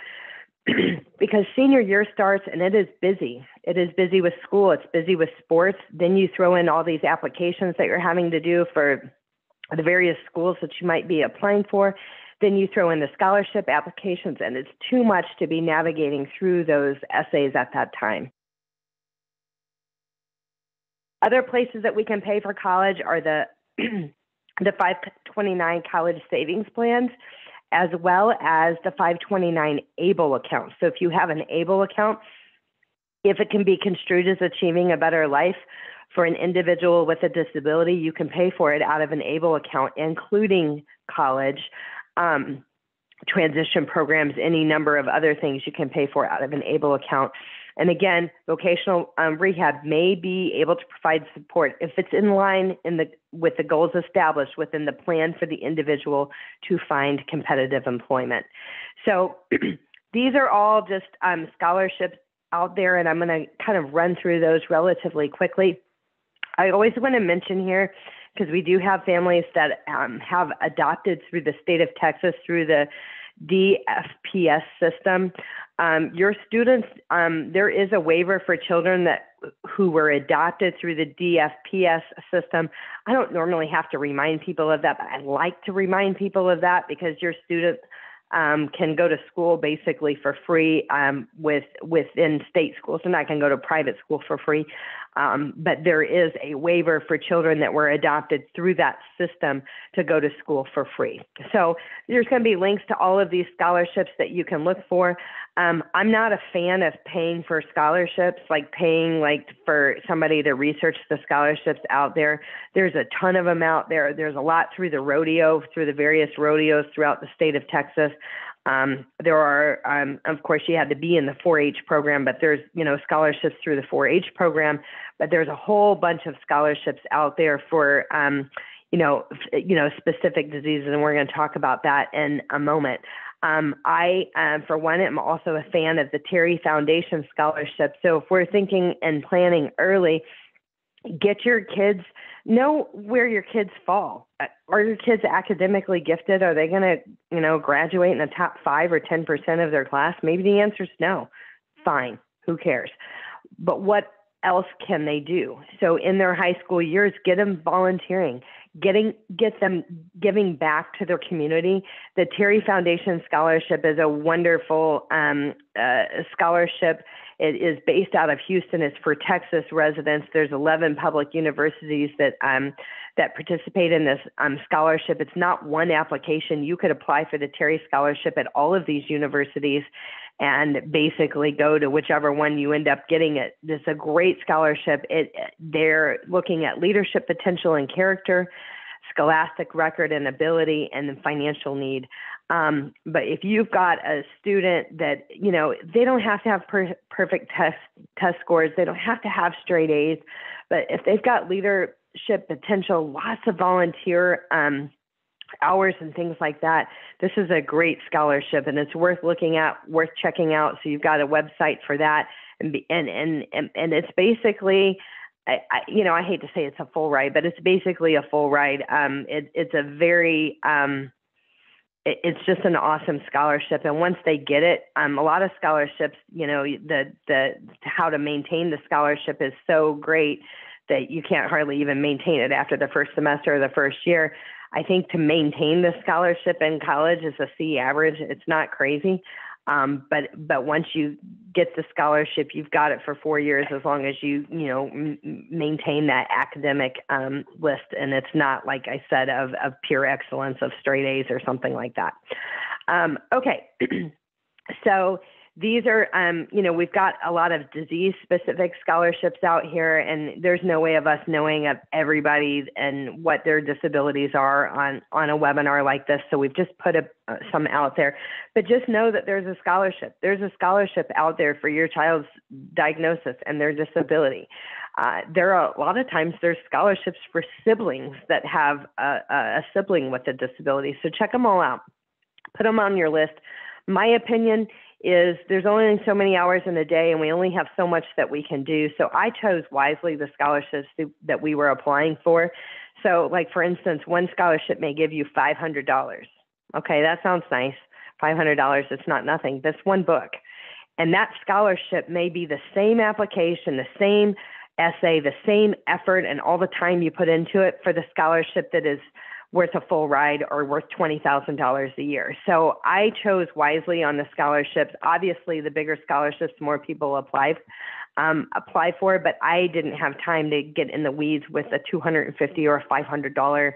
Because senior year starts and it is busy. It is busy with school. It's busy with sports. Then you throw in all these applications that you're having to do for the various schools that you might be applying for. Then you throw in the scholarship applications, and it's too much to be navigating through those essays at that time. Other places that we can pay for college are the 529 college savings plans, as well as the 529 ABLE account. So if you have an ABLE account, if it can be construed as achieving a better life for an individual with a disability, you can pay for it out of an ABLE account, including college, transition programs, any number of other things you can pay for out of an ABLE account. And again, vocational rehab may be able to provide support if it's in line with the goals established within the plan for the individual to find competitive employment. So these are all just scholarships out there, and I'm going to kind of run through those relatively quickly. I always want to mention here, because we do have families that have adopted through the state of Texas through the DFPS system. Your students, there is a waiver for children that who were adopted through the DFPS system. I don't normally have to remind people of that, but I like to remind people of that because your student can go to school basically for free within state schools. They're not going to go to private school for free, but there is a waiver for children that were adopted through that system to go to school for free. So there's going to be links to all of these scholarships that you can look for. I'm not a fan of paying for scholarships, like paying like for somebody to research the scholarships out there. There's a ton of them out there. There's a lot through the various rodeos throughout the state of Texas. There are, of course, you had to be in the 4-H program, but there's, scholarships through the 4-H program, but there's a whole bunch of scholarships out there for, specific diseases. And we're going to talk about that in a moment. I, for one, am also a fan of the Terry Foundation Scholarship. So if we're thinking and planning early, get your kids, know where your kids fall. Are your kids academically gifted? Are they going to, graduate in the top 5 or 10% of their class? Maybe the answer is no. Fine. Who cares? But what else can they do? So in their high school years, get them volunteering, get them giving back to their community. The Terry Foundation Scholarship is a wonderful scholarship. It is based out of Houston. It's for Texas residents. There's 11 public universities that participate in this scholarship. It's not one application. You could apply for the Terry Scholarship at all of these universities and basically go to whichever one you end up getting it. It's a great scholarship. They're looking at leadership potential and character, scholastic record and ability, and then financial need. But if you've got a student that, they don't have to have perfect test scores. They don't have to have straight A's, but if they've got leadership potential, lots of volunteer hours and things like that, this is a great scholarship and it's worth looking at, worth checking out. So you've got a website for that. And it's basically, I hate to say it's a full ride, but it's basically a full ride. It's a very, it's just an awesome scholarship. And once they get it, a lot of scholarships, the how to maintain the scholarship is so great that you can't hardly even maintain it after the first semester or the first year. I think to maintain the scholarship in college is a C average. It's not crazy. But once you get the scholarship, you've got it for 4 years, as long as you maintain that academic list. And it's not, like I said, of pure excellence of straight A's or something like that. Okay. So these are, we've got a lot of disease-specific scholarships out here, and there's no way of us knowing of everybody and what their disabilities are on a webinar like this. So we've just put some out there. But just know that there's a scholarship. There's a scholarship out there for your child's diagnosis and their disability. There are a lot of times there's scholarships for siblings that have a sibling with a disability. So check them all out. Put them on your list. My opinion is there's only so many hours in a day and we only have so much that we can do. So I chose wisely the scholarships that we were applying for. So like, for instance, one scholarship may give you $500. Okay, that sounds nice. $500, it's not nothing. That's one book. And that scholarship may be the same application, the same essay, the same effort, and all the time you put into it for the scholarship that is worth a full ride or worth $20,000 a year. So I chose wisely on the scholarships. Obviously, the bigger scholarships, more people apply for, but I didn't have time to get in the weeds with a $250 or $500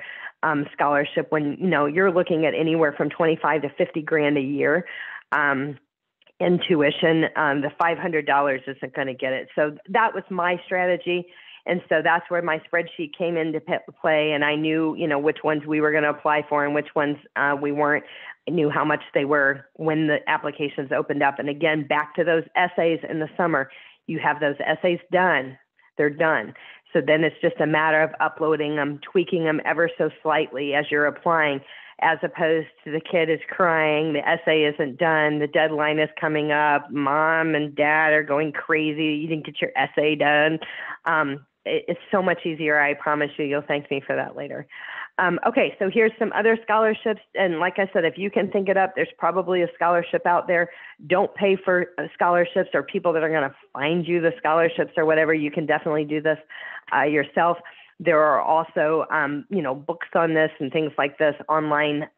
scholarship when, you're looking at anywhere from 25 to 50 grand a year in tuition. The $500 isn't going to get it. So that was my strategy. And so that's where my spreadsheet came into play. And I knew, which ones we were going to apply for and which ones we weren't. I knew how much they were when the applications opened up. And again, back to those essays in the summer, you have those essays done. They're done. So then it's just a matter of uploading them, tweaking them ever so slightly as you're applying, as opposed to the kid is crying, the essay isn't done, the deadline is coming up, mom and dad are going crazy, you didn't get your essay done. it's so much easier. I promise you, you'll thank me for that later. Okay, so here's some other scholarships. And like I said, if you can think it up, there's probably a scholarship out there. Don't pay for scholarships or people that are going to find you the scholarships or whatever. You can definitely do this yourself. There are also, books on this and things like this, online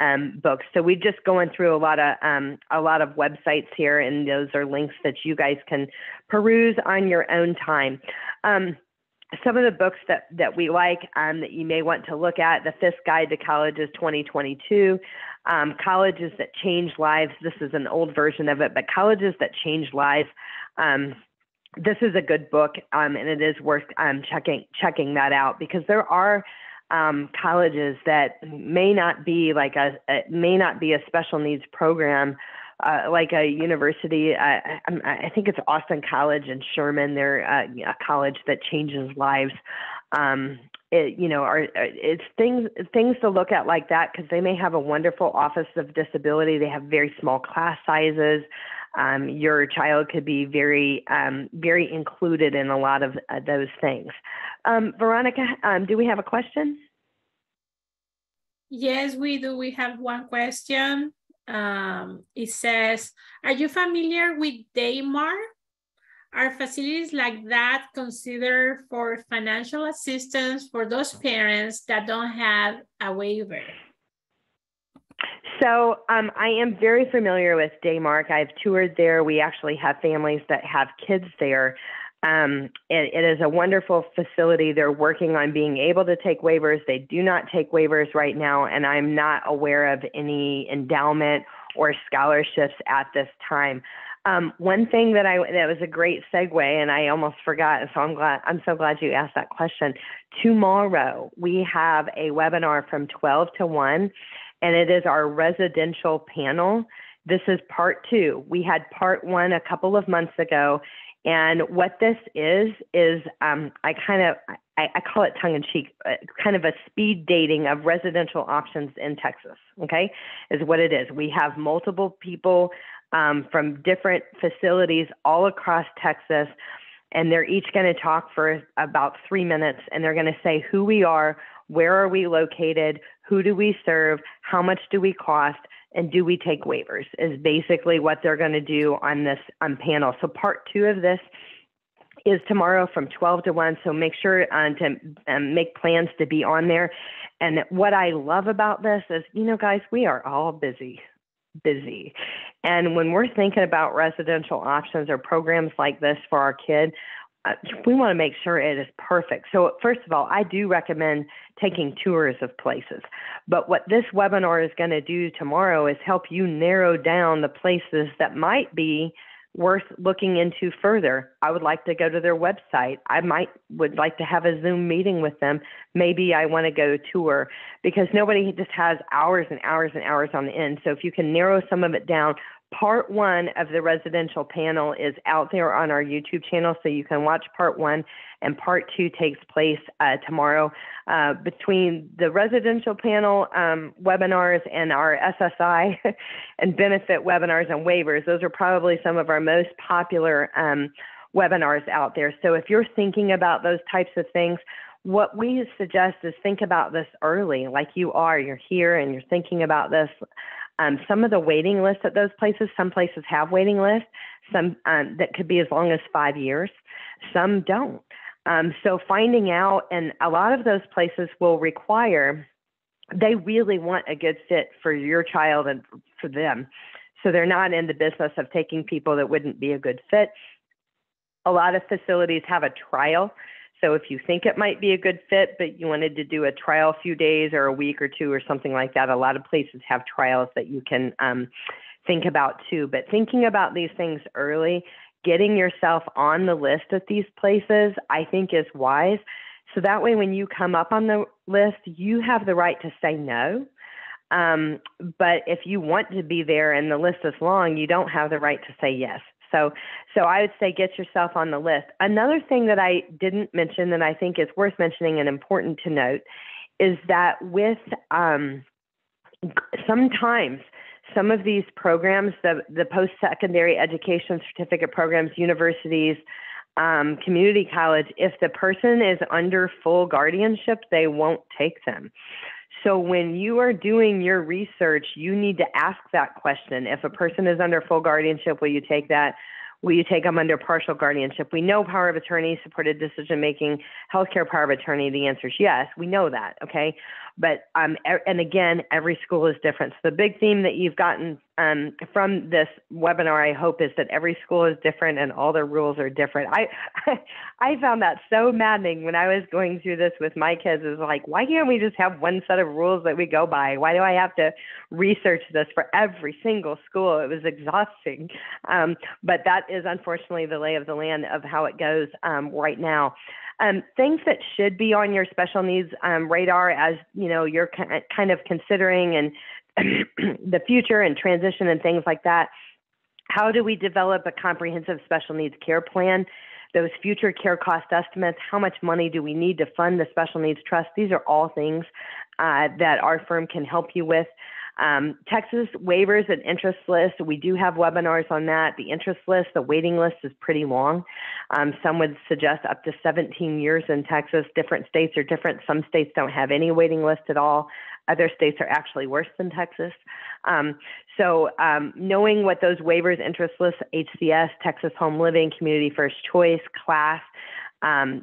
books. So we're just going through a lot of websites here, and those are links that you guys can peruse on your own time. Some of the books that we like that you may want to look at: The Fifth Guide to Colleges 2022, Colleges That Change Lives. This is an old version of it, but Colleges That Change Lives. This is a good book, and it is worth checking that out, because there are colleges that may not be a special needs program, like a university. I think it's Austin College in Sherman. They're a college that changes lives. It's things to look at like that, because they may have a wonderful Office of Disability. They have very small class sizes. Your child could be very included in a lot of those things. Veronica, do we have a question? Yes, we do. We have one question. It says, are you familiar with Daymar? Are facilities like that considered for financial assistance for those parents that don't have a waiver? So I am very familiar with Daymar. I've toured there. We actually have families that have kids there. It is a wonderful facility. They're working on being able to take waivers. They do not take waivers right now, and I'm not aware of any endowment or scholarships at this time. One thing that was a great segue, and I almost forgot, so I'm so glad you asked that question. Tomorrow we have a webinar from 12 to 1, and it is our residential panel. This is part 2. We had part 1 a couple of months ago, and what this is I call it tongue-in-cheek, kind of a speed dating of residential options in Texas, okay, is what it is. We have multiple people from different facilities all across Texas, and they're each going to talk for about 3 minutes, and they're going to say who we are, where are we located, who do we serve, how much do we cost, and do we take waivers, is basically what they're going to do on this panel. So part 2 of this is tomorrow from 12 to 1. So make sure to make plans to be on there. And what I love about this is, guys, we are all busy. And when we're thinking about residential options or programs like this for our kid, we want to make sure it is perfect. So first of all, I do recommend taking tours of places. But what this webinar is going to do tomorrow is help you narrow down the places that might be worth looking into further. I would like to go to their website. Would like to have a Zoom meeting with them. Maybe I want to go tour, because nobody just has hours and hours and hours on the end. So if you can narrow some of it down, part 1 of the residential panel is out there on our YouTube channel, so you can watch part 1, and part 2 takes place tomorrow. Between the residential panel webinars and our SSI and benefit webinars and waivers, those are probably some of our most popular webinars out there. So if you're thinking about those types of things, what we suggest is think about this early, like you're here and you're thinking about this. Some of the waiting lists at those places, some places have waiting lists, some that could be as long as 5 years, some don't. So finding out, and a lot of those places will require, they really want a good fit for your child and for them. So they're not in the business of taking people that wouldn't be a good fit. A lot of facilities have a trial. So if you think it might be a good fit, but you wanted to do a trial a few days or a week or 2 or something like that, a lot of places have trials that you can think about too. But thinking about these things early, getting yourself on the list at these places, I think is wise. So that way, when you come up on the list, you have the right to say no. But if you want to be there and the list is long, you don't have the right to say yes. So I would say get yourself on the list. Another thing that I didn't mention that I think is worth mentioning and important to note is that with sometimes some of these programs, the post-secondary education certificate programs, universities, community college, if the person is under full guardianship, they won't take them. So when you are doing your research, you need to ask that question. If a person is under full guardianship, will you take that? Will you take them under partial guardianship? We know power of attorney, supported decision-making, healthcare power of attorney. The answer is yes. We know that, okay? But, and again, every school is different. So the big theme that you've gotten from this webinar, I hope, is that every school is different and all their rules are different. I found that so maddening when I was going through this with my kids. Is like, why can't we just have one set of rules that we go by? Why do I have to research this for every single school? It was exhausting. But that is unfortunately the lay of the land of how it goes right now. Things that should be on your special needs radar as you're kind of considering and the future and transition and things like that. How do we develop a comprehensive special needs care plan? Those future care cost estimates, how much money do we need to fund the special needs trust? These are all things that our firm can help you with. Texas waivers and interest list, we do have webinars on that. The interest list, the waiting list is pretty long. Some would suggest up to 17 years in Texas. Different states are different. Some states don't have any waiting list at all. Other states are actually worse than Texas. So knowing what those waivers, interest lists, HCS, Texas Home Living, Community First Choice, CLASS,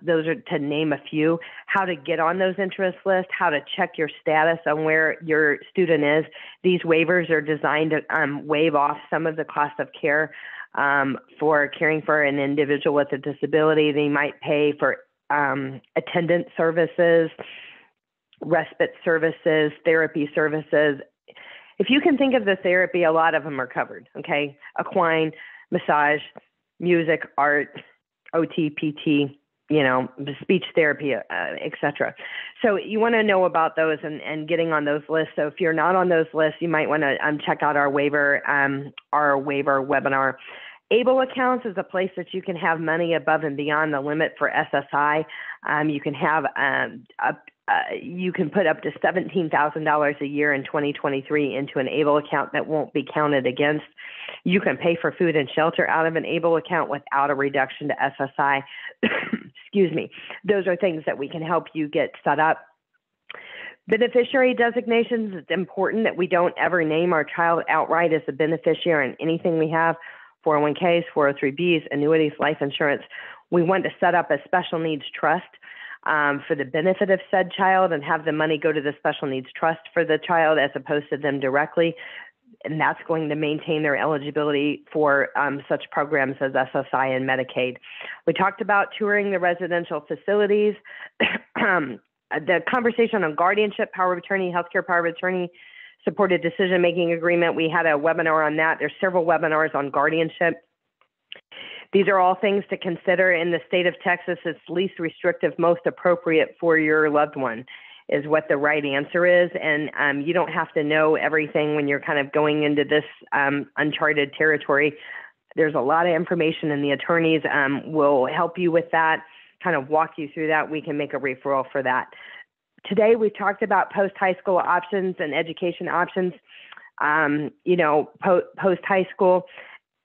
those are to name a few, how to get on those interest lists, how to check your status on where your student is. These waivers are designed to waive off some of the cost of care for caring for an individual with a disability. They might pay for attendance services, respite services, therapy services. If you can think of the therapy, a lot of them are covered, okay? Equine, massage, music, art, OT, PT, speech therapy, et cetera. So you want to know about those and getting on those lists. So if you're not on those lists, you might want to check out our waiver webinar. ABLE accounts is a place that you can have money above and beyond the limit for SSI. You can have you can put up to $17,000 a year in 2023 into an ABLE account that won't be counted against. You can pay for food and shelter out of an ABLE account without a reduction to SSI. Excuse me. Those are things that we can help you get set up. Beneficiary designations, it's important that we don't ever name our child outright as a beneficiary in anything we have, 401ks, 403bs, annuities, life insurance. We want to set up a special needs trust for the benefit of said child and have the money go to the special needs trust for the child as opposed to them directly. And that's going to maintain their eligibility for such programs as SSI and Medicaid. We talked about touring the residential facilities, the conversation on guardianship, power of attorney, healthcare power of attorney, supported decision-making agreement. We had a webinar on that. There's several webinars on guardianship. These are all things to consider. In the state of Texas, it's least restrictive, most appropriate for your loved one is what the right answer is. And you don't have to know everything when you're kind of going into this uncharted territory. There's a lot of information and the attorneys will help you with that, kind of walk you through that. We can make a referral for that. Today, we've talked about post-high school options and education options, post-high school.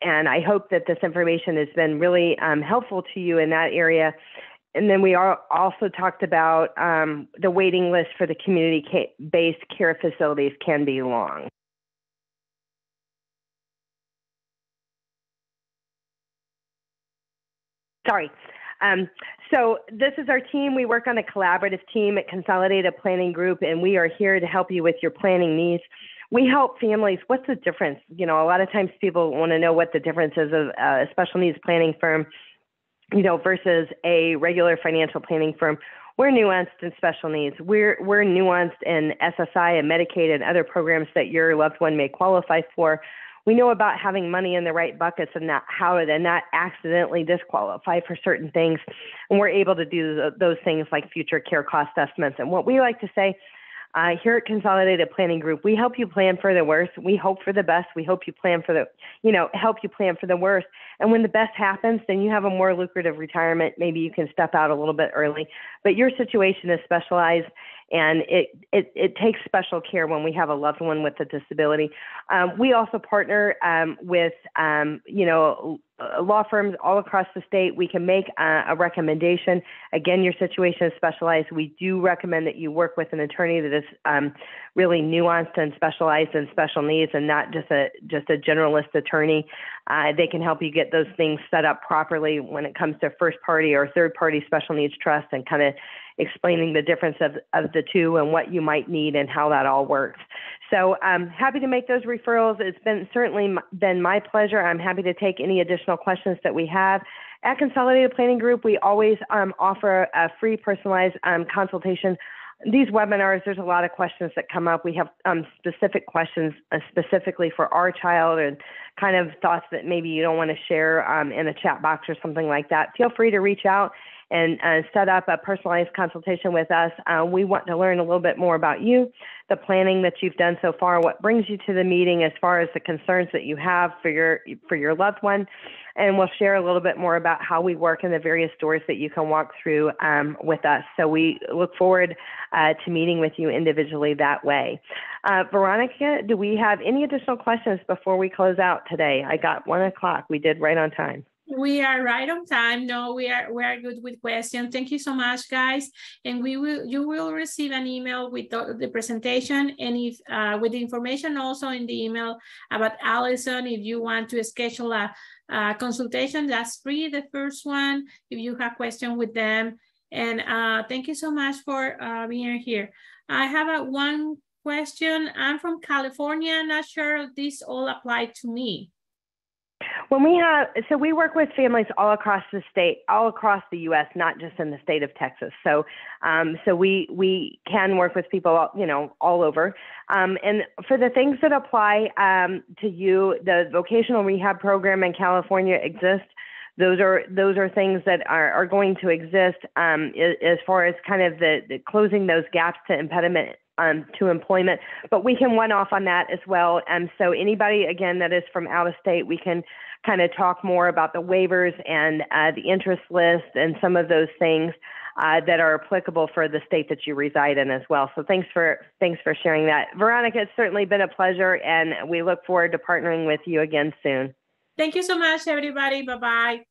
And I hope that this information has been really helpful to you in that area. And then we also talked about the waiting list for the community-based care facilities can be long. Sorry. So this is our team. We work on a collaborative team at Consolidated Planning Group, and we are here to help you with your planning needs. We help families. What's the difference? A lot of times people want to know what the difference is of a special needs planning firm, versus a regular financial planning firm. We're nuanced in special needs. We're nuanced in SSI and Medicaid and other programs that your loved one may qualify for. We know about having money in the right buckets and how to not accidentally disqualify for certain things. And we're able to do those things like future care cost estimates. And what we like to say here at Consolidated Planning Group, we help you plan for the worst. We hope for the best. We hope you plan for help you plan for the worst. And when the best happens, then you have a more lucrative retirement. Maybe you can step out a little bit early, but your situation is specialized And it takes special care when we have a loved one with a disability. We also partner with, law firms all across the state. We can make a recommendation. Again, your situation is specialized. We do recommend that you work with an attorney that is really nuanced and specialized in special needs, and not just a generalist attorney. They can help you get those things set up properly when it comes to first party or third party special needs trust, and kind of explaining the difference of the two and what you might need and how that all works. So I'm happy to make those referrals. It's certainly been my pleasure. I'm happy to take any additional questions that we have. At Consolidated Planning Group, we always offer a free personalized consultation. These webinars, there's a lot of questions that come up. We have specific questions specifically for our child, and kind of thoughts that maybe you don't want to share in a chat box or something like that. Feel free to reach out and set up a personalized consultation with us. We want to learn a little bit more about you, the planning that you've done so far, what brings you to the meeting as far as the concerns that you have for your loved one, and we'll share a little bit more about how we work in the various doors that you can walk through with us. So we look forward to meeting with you individually that way. Veronica, do we have any additional questions before we close out today? I got 1 o'clock. We did right on time. We are right on time. No, we are good with questions. Thank you so much, guys. And you will receive an email with the presentation, and if with the information also in the email about Allison. If you want to schedule a consultation, that's free, the first one, if you have questions with them. And thank you so much for being here. I have one question. I'm from California. Not sure if this all applied to me. When we work with families all across the state, all across the U.S., not just in the state of Texas. So we can work with people, all over. And for the things that apply to you, the vocational rehab program in California exists. Those are things that are going to exist as far as kind of the closing those gaps to impediment to employment, but we can one-off on that as well. So anybody, again, that is from out of state, we can kind of talk more about the waivers and the interest list and some of those things that are applicable for the state that you reside in as well. So thanks for sharing that. Veronica, it's certainly been a pleasure, and we look forward to partnering with you again soon. Thank you so much, everybody. Bye-bye.